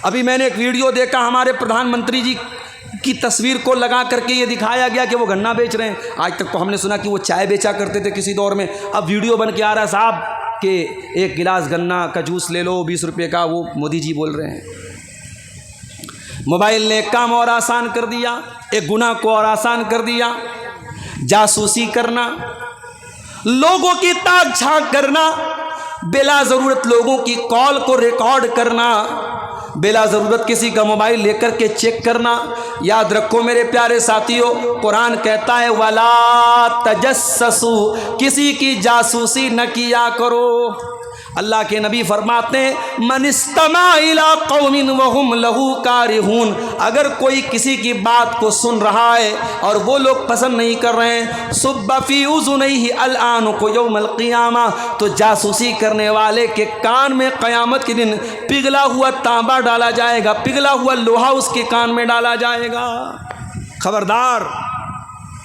ابھی میں نے ایک ویڈیو دیکھا، ہمارے پردھان منتری جی کی تصویر کو لگا کر کے یہ دکھایا گیا کہ وہ گنا بیچ رہے ہیں۔ آج تک تو ہم نے سنا کہ وہ چائے بیچا کرتے تھے کسی دور میں، اب ویڈیو بن کے آ رہا ہے صاحب کہ ایک گلاس گنا کا جوس لے لو 20 روپے کا، وہ مودی جی بول رہے ہیں۔ موبائل نے ایک کام اور آسان کر دیا، ایک گناہ کو اور آسان کر دیا، جاسوسی کرنا، لوگوں کی تاک جھانک کرنا، بلا ضرورت لوگوں کی کال کو ریکارڈ کرنا، بلا ضرورت کسی کا موبائل لے کر کے چیک کرنا۔ یاد رکھو میرے پیارے ساتھیوں، قرآن کہتا ہے وَلَا تَجَسَّسُوا، کسی کی جاسوسی نہ کیا کرو۔ اللہ کے نبی فرماتے ہیں من استمع الی قوم وہم لہ کارہون، اگر کوئی کسی کی بات کو سن رہا ہے اور وہ لوگ پسند نہیں کر رہے ہیں، صب فی اذنیہ العنق یوم القیامہ، تو جاسوسی کرنے والے کے کان میں قیامت کے دن پگھلا ہوا تانبا ڈالا جائے گا، پگھلا ہوا لوہا اس کے کان میں ڈالا جائے گا۔ خبردار،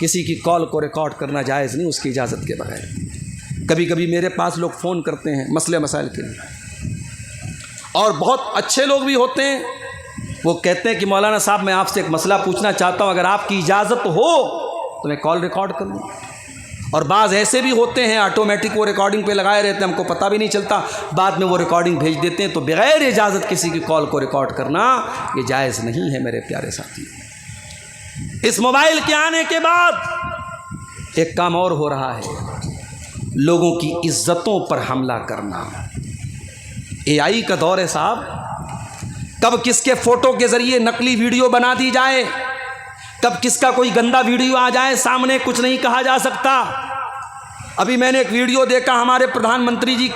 کسی کی کال کو ریکارڈ کرنا جائز نہیں اس کی اجازت کے بغیر۔ کبھی کبھی میرے پاس لوگ فون کرتے ہیں مسئلے مسائل کے لیے، اور بہت اچھے لوگ بھی ہوتے ہیں، وہ کہتے ہیں کہ مولانا صاحب میں آپ سے ایک مسئلہ پوچھنا چاہتا ہوں، اگر آپ کی اجازت ہو تو میں کال ریکارڈ کر لوں۔ اور بعض ایسے بھی ہوتے ہیں آٹومیٹک وہ ریکارڈنگ پہ لگائے رہتے ہیں، ہم کو پتہ بھی نہیں چلتا، بعد میں وہ ریکارڈنگ بھیج دیتے ہیں۔ تو بغیر اجازت کسی کی کال کو ریکارڈ کرنا یہ جائز نہیں ہے میرے پیارے ساتھی۔ اس موبائل کے آنے کے بعد ایک کام اور ہو رہا ہے، لوگوں کی عزتوں پر حملہ کرنا۔ اے آئی کا دور ہے صاحب، کب کس کے فوٹو کے ذریعے نقلی ویڈیو بنا دی جائے، کب کس کا کوئی گندا ویڈیو آ جائے سامنے، کچھ نہیں کہا جا سکتا۔ ابھی میں نے ایک ویڈیو دیکھا، ہمارے پردھان منتری جی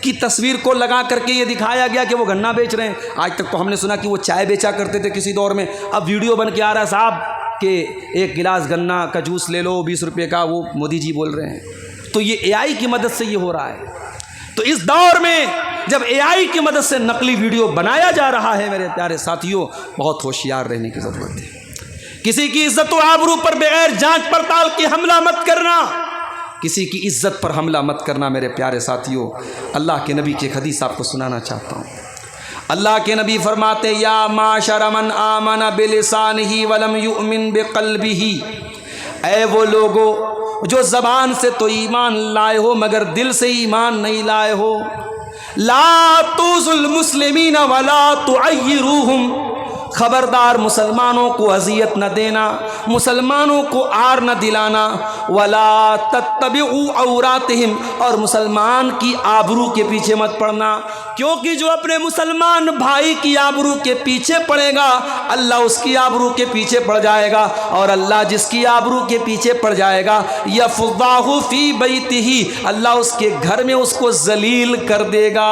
کی تصویر کو لگا کر کے یہ دکھایا گیا کہ وہ گنا بیچ رہے ہیں۔ آج تک تو ہم نے سنا کہ وہ چائے بیچا کرتے تھے کسی دور میں، اب ویڈیو بن کے آ رہا ہے صاحب کہ ایک گلاس گنا کا جوس لے لو 20 روپے کا، وہ مودی جی بول رہے ہیں۔ تو یہ اے آئی کی مدد سے یہ ہو رہا ہے۔ تو اس دور میں جب اے آئی کی مدد سے نقلی ویڈیو بنایا جا رہا ہے میرے پیارے ساتھیوں، بہت ہوشیار رہنے کی ضرورت ہے۔ کسی کی عزت و آبرو پر بغیر جانچ پڑتال کی حملہ مت کرنا، کسی کی عزت پر حملہ مت کرنا میرے پیارے ساتھیوں۔ اللہ کے نبی کی ایک حدیث آپ کو سنانا چاہتا ہوں۔ اللہ کے نبی فرماتے یا معاشر من آمن بلسانہ ولم یؤمن بقلبہ، اے وہ لوگو جو زبان سے تو ایمان لائے ہو مگر دل سے ایمان نہیں لائے ہو، لا تؤذوا المسلمین ولا تعیروہم، خبردار مسلمانوں کو اذیت نہ دینا، مسلمانوں کو آر نہ دلانا، ولا تتبعوا عوراتہم، اور مسلمان کی آبرو کے پیچھے مت پڑنا، کیونکہ جو اپنے مسلمان بھائی کی آبرو کے پیچھے پڑے گا اللہ اس کی آبرو کے پیچھے پڑ جائے گا، اور اللہ جس کی آبرو کے پیچھے پڑ جائے گا یفضحہ فی بیتہ، اللہ اس کے گھر میں اس کو ذلیل کر دے گا۔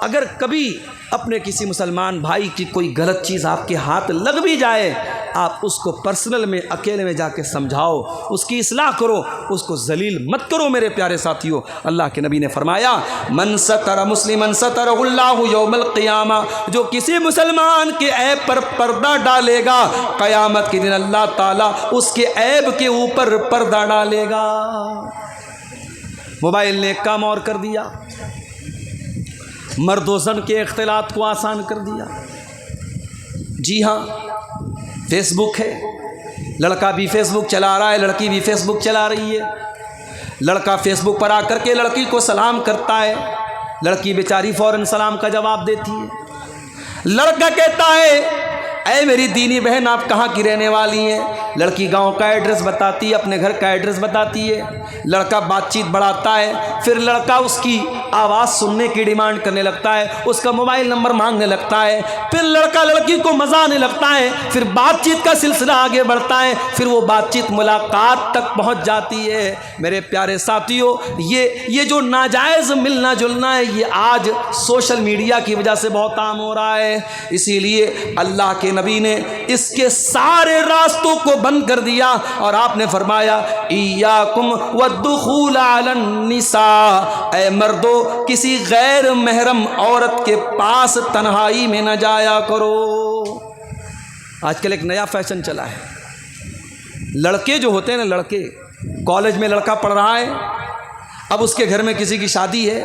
اگر کبھی اپنے کسی مسلمان بھائی کی کوئی غلط چیز آپ کے ہاتھ لگ بھی جائے، آپ اس کو پرسنل میں اکیلے میں جا کے سمجھاؤ، اس کی اصلاح کرو، اس کو ذلیل مت کرو میرے پیارے ساتھیوں۔ اللہ کے نبی نے فرمایا من ستر مسلما سترہ اللہ یوم القیامہ، جو کسی مسلمان کے عیب پر پردہ ڈالے گا قیامت کے دن اللہ تعالیٰ اس کے عیب کے اوپر پردہ ڈالے گا۔ موبائل نے ایک کام اور کر دیا، مرد و زن کے اختلاط کو آسان کر دیا۔ جی ہاں، فیس بک ہے، لڑکا بھی فیس بک چلا رہا ہے، لڑکی بھی فیس بک چلا رہی ہے۔ لڑکا فیس بک پر آ کر کے لڑکی کو سلام کرتا ہے، لڑکی بیچاری فوراً سلام کا جواب دیتی ہے۔ لڑکا کہتا ہے اے میری دینی بہن آپ کہاں کی رہنے والی ہیں؟ لڑکی گاؤں کا ایڈریس بتاتی ہے، اپنے گھر کا ایڈریس بتاتی ہے۔ لڑکا بات چیت بڑھاتا ہے، پھر لڑکا اس کی آواز سننے کی ڈیمانڈ کرنے لگتا ہے، اس کا موبائل نمبر مانگنے لگتا ہے، پھر لڑکا لڑکی کو مزہ آنے لگتا ہے، پھر بات چیت کا سلسلہ آگے بڑھتا ہے، پھر وہ بات چیت ملاقات تک پہنچ جاتی ہے۔ میرے پیارے ساتھیوں، یہ جو ناجائز ملنا جلنا ہے یہ آج سوشل میڈیا کی وجہ سے بہت عام ہو رہا ہے۔ اسی لیے اللہ کے نبی نے اس کے سارے راستوں کو بند کر دیا اور آپ نے فرمایا ایاکم والدخول علی النساء، اے مردو کسی غیر محرم عورت کے پاس تنہائی میں نہ جایا کرو۔ آج کل ایک نیا فیشن چلا ہے، لڑکے جو ہوتے ہیں نا، لڑکے کالج میں لڑکا پڑھ رہا ہے، اب اس کے گھر میں کسی کی شادی ہے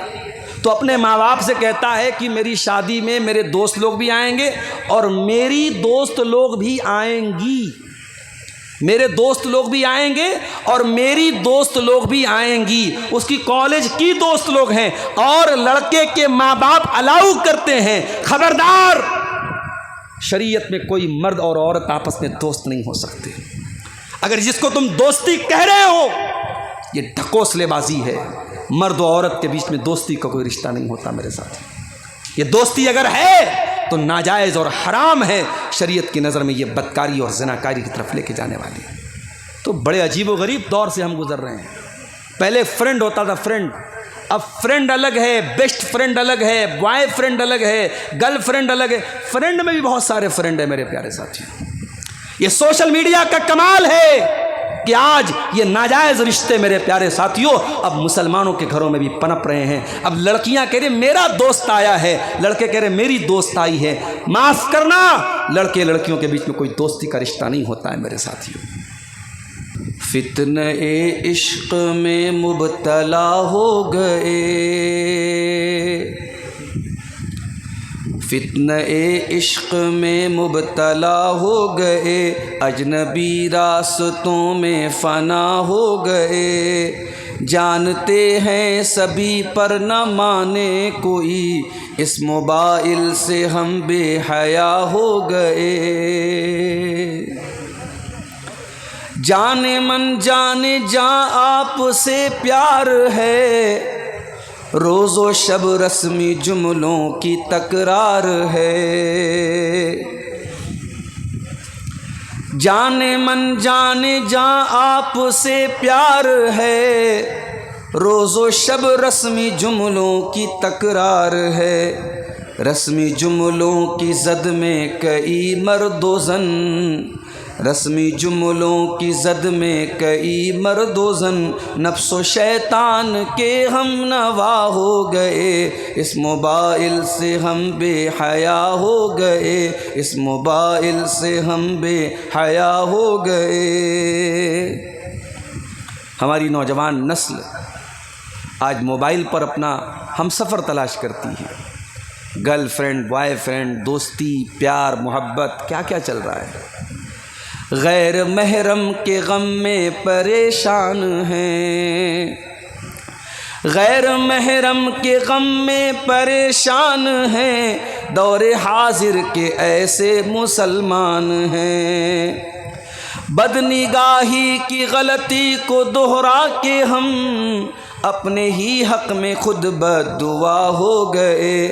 تو اپنے ماں باپ سے کہتا ہے کہ میری شادی میں میرے دوست لوگ بھی آئیں گے اور میری دوست لوگ بھی آئیں گی، میرے دوست لوگ بھی آئیں گے اور میری دوست لوگ بھی آئیں گی، اس کی کالج کی دوست لوگ ہیں، اور لڑکے کے ماں باپ الاؤ کرتے ہیں، خبردار شریعت میں کوئی مرد اور عورت آپس میں دوست نہیں ہو سکتے۔ اگر جس کو تم دوستی کہہ رہے ہو یہ ڈھکوسلے بازی ہے، مرد و عورت کے بیچ میں دوستی کا کوئی رشتہ نہیں ہوتا میرے ساتھ، یہ دوستی اگر ہے تو ناجائز اور حرام ہے، شریعت کی نظر میں یہ بدکاری اور زناکاری کی طرف لے کے جانے والی ہے۔ تو بڑے عجیب و غریب دور سے ہم گزر رہے ہیں۔ پہلے فرینڈ ہوتا تھا، فرینڈ، اب فرینڈ الگ ہے، بیسٹ فرینڈ الگ ہے، بوائے فرینڈ الگ ہے، گرل فرینڈ الگ ہے، فرینڈ میں بھی بہت سارے فرینڈ ہیں میرے پیارے ساتھی۔ یہ سوشل میڈیا کا کمال ہے کہ آج یہ ناجائز رشتے میرے پیارے ساتھیوں اب مسلمانوں کے گھروں میں بھی پنپ رہے ہیں۔ اب لڑکیاں کہہ رہے میرا دوست آیا ہے، لڑکے کہہ رہے میری دوست آئی ہے۔ معاف کرنا، لڑکے لڑکیوں کے بیچ میں کوئی دوستی کا رشتہ نہیں ہوتا ہے میرے ساتھیوں۔ فتنہ عشق میں مبتلا ہو گئے، فتنہ عشق میں مبتلا ہو گئے، اجنبی راستوں میں فنا ہو گئے، جانتے ہیں سبھی پر نہ مانے کوئی، اس موبائل سے ہم بے حیا ہو گئے، جانے من جانے جاں آپ سے پیار ہے، روز و شب رسمی جملوں کی تکرار ہے، جانے من جانے جاں آپ سے پیار ہے، روز و شب رسمی جملوں کی تکرار ہے، رسمی جملوں کی زد میں کئی مرد و زن، رسمی جملوں کی زد میں کئی مرد و زن، نفس و شیطان کے ہم نوا ہو گئے، اس موبائل سے ہم بے حیا ہو گئے، اس موبائل سے ہم بے حیا ہو گئے۔ ہماری نوجوان نسل آج موبائل پر اپنا ہم سفر تلاش کرتی ہے، گرل فرینڈ، بوائے فرینڈ، دوستی، پیار، محبت، کیا کیا چل رہا ہے۔ غیر محرم کے غم میں پریشان ہیں، غیر محرم کے غم میں پریشان ہیں، دور حاضر کے ایسے مسلمان ہیں، بدنگاہی کی غلطی کو دہرا کے ہم اپنے ہی حق میں خود بددعا ہو گئے،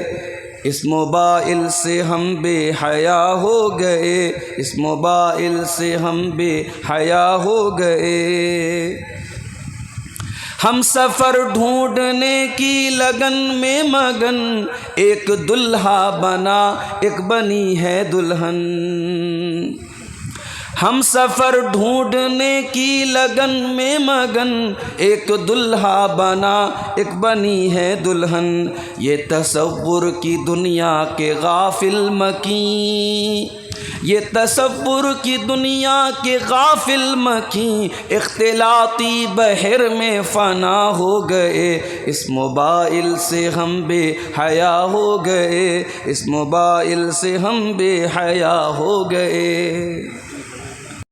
اس موبائل سے ہم بے حیا ہو گئے، اس موبائل سے ہم بے حیا ہو گئے، ہم سفر ڈھونڈنے کی لگن میں مگن، ایک دلہا بنا ایک بنی ہے دلہن، ہم سفر ڈھونڈنے کی لگن میں مگن، ایک دلہا بنا ایک بنی ہے دلہن، یہ تصور کی دنیا کے غافل مکین، یہ تصور کی دنیا کے غافل مکین، اختلاطی بحر میں فنا ہو گئے، اس موبائل سے ہم بے حیا ہو گئے، اس موبائل سے ہم بے حیا ہو گئے۔